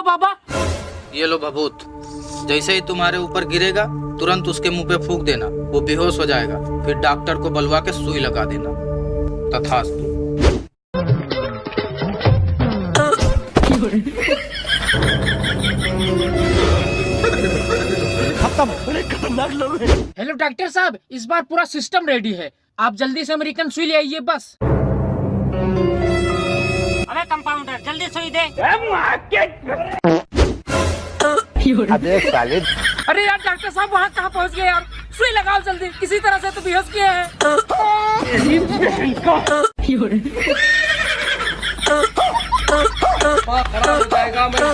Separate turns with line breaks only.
बाबा।
ये लो भभूत, जैसे ही तुम्हारे ऊपर गिरेगा तुरंत उसके मुंह पे फूंक देना, वो बेहोश हो जाएगा। फिर डॉक्टर को बुलवा के सुई लगा देना। तथास्तु।
हेलो डॉक्टर साहब, इस बार पूरा सिस्टम रेडी है, आप जल्दी से अमेरिकन सुई ले आइए बस।
अबे कंपाउंडर जल्दी सुई दे।
अबे साले।
अरे यार डॉक्टर साहब वहाँ कहाँ पहुँच गए यार, सुई लगाओ जल्दी, किसी तरह से तो बेहोश किया है।
खराब हो जाएगा मेरा।